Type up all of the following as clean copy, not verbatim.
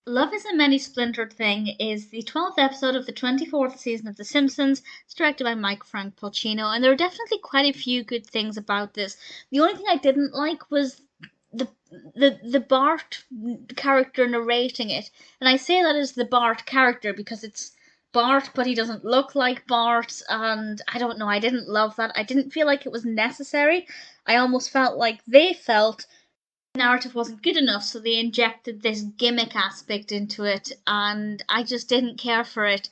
Love is a Many Splintered Thing is the 12th episode of the 24th season of The Simpsons. It's directed by Mike Frank Polcino, and there are definitely quite a few good things about this. The only thing I didn't like was the the Bart character narrating it. And I say that as the Bart character because it's Bart, but he doesn't look like Bart, and I don't know, I didn't love that. I didn't feel like it was necessary. I almost felt like they felt narrative wasn't good enough, so they injected this gimmick aspect into it, and I just didn't care for it.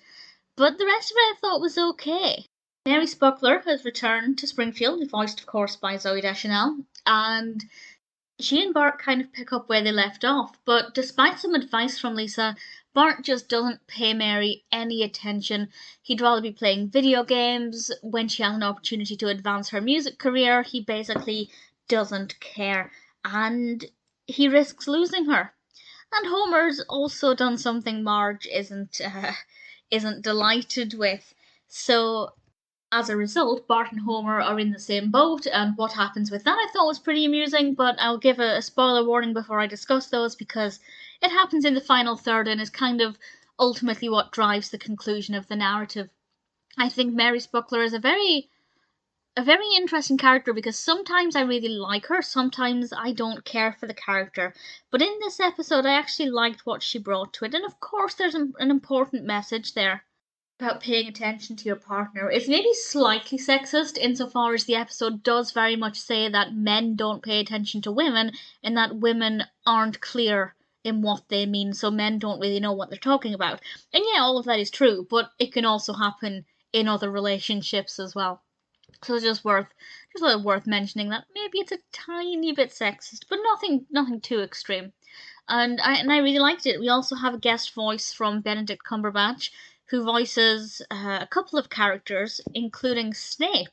But the rest of it I thought was okay. Mary Spuckler has returned to Springfield, voiced of course by Zooey Deschanel, and she and Bart kind of pick up where they left off. But despite some advice from Lisa, Bart just doesn't pay Mary any attention. He'd rather be playing video games. When she has an opportunity to advance her music career, he basically doesn't care, and he risks losing her. And Homer's also done something Marge isn't delighted with. So as a result, Bart and Homer are in the same boat, and what happens with that I thought was pretty amusing, but I'll give a spoiler warning before I discuss those because it happens in the final third and is kind of ultimately what drives the conclusion of the narrative. I think Mary Spuckler is a very interesting character because sometimes I really like her, sometimes I don't care for the character. But in this episode, I actually liked what she brought to it, and of course, there's an important message there about paying attention to your partner. It's maybe slightly sexist insofar as the episode does very much say that men don't pay attention to women and that women aren't clear in what they mean, so men don't really know what they're talking about. And yeah, all of that is true, but it can also happen in other relationships as well. So it's just worth mentioning that maybe it's a tiny bit sexist, but nothing too extreme. And I really liked it. We also have a guest voice from Benedict Cumberbatch, who voices a couple of characters, including Snape.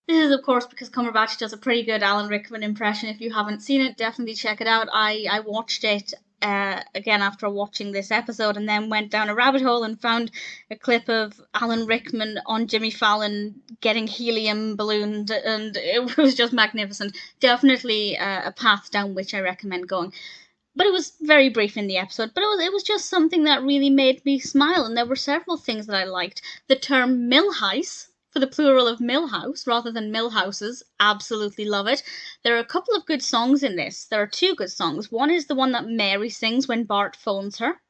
This is, of course, because Cumberbatch does a pretty good Alan Rickman impression. If you haven't seen it, definitely check it out. I watched it again after watching this episode and then went down a rabbit hole and found a clip of Alan Rickman on Jimmy Fallon getting helium ballooned, and it was just magnificent. Definitely a path down which I recommend going. But it was very brief in the episode, but it was just something that really made me smile, and there were several things that I liked. The term millhouse, for the plural of millhouse rather than millhouses, absolutely love it. There are a couple of good songs in this. There are two good songs. One is the one that Mary sings when Bart phones her,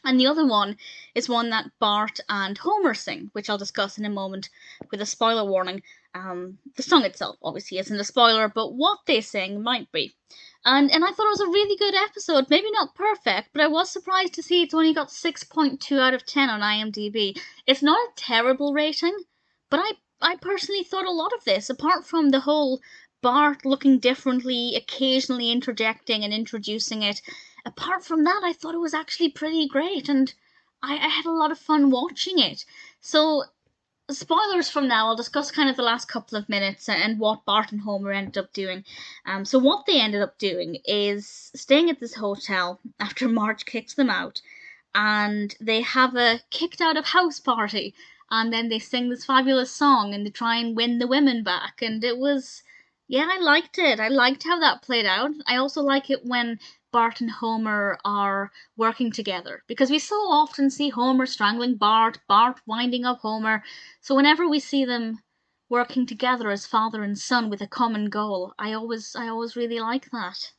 and the other one is one that Bart and Homer sing, which I'll discuss in a moment with a spoiler warning. The song itself obviously isn't a spoiler, but what they sing might be. And I thought it was a really good episode. Maybe not perfect, but I was surprised to see it's only got 6.2 out of 10 on IMDb. It's not a terrible rating, but I personally thought a lot of this, apart from the whole Bart looking differently, occasionally interjecting and introducing it. Apart from that, I thought it was actually pretty great, and I had a lot of fun watching it. So spoilers from now, I'll discuss kind of the last couple of minutes and what Bart and Homer ended up doing. So what they ended up doing is staying at this hotel after Marge kicks them out, and they have a kicked out of house party, and then they sing this fabulous song and they try and win the women back, and it was, yeah, I liked it. I liked how that played out. I also like it when Bart and Homer are working together because we so often see Homer strangling Bart, Bart winding up Homer. So whenever we see them working together as father and son with a common goal, I always really like that.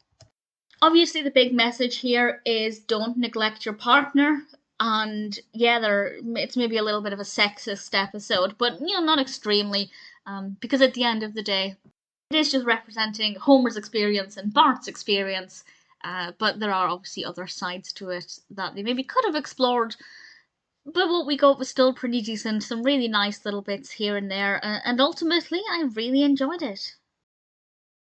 Obviously, the big message here is don't neglect your partner. And yeah, it's maybe a little bit of a sexist episode, but not extremely, because at the end of the day, it is just representing Homer's experience and Bart's experience. But there are obviously other sides to it that they maybe could have explored. But what we got was still pretty decent, some really nice little bits here and there, and ultimately I really enjoyed it.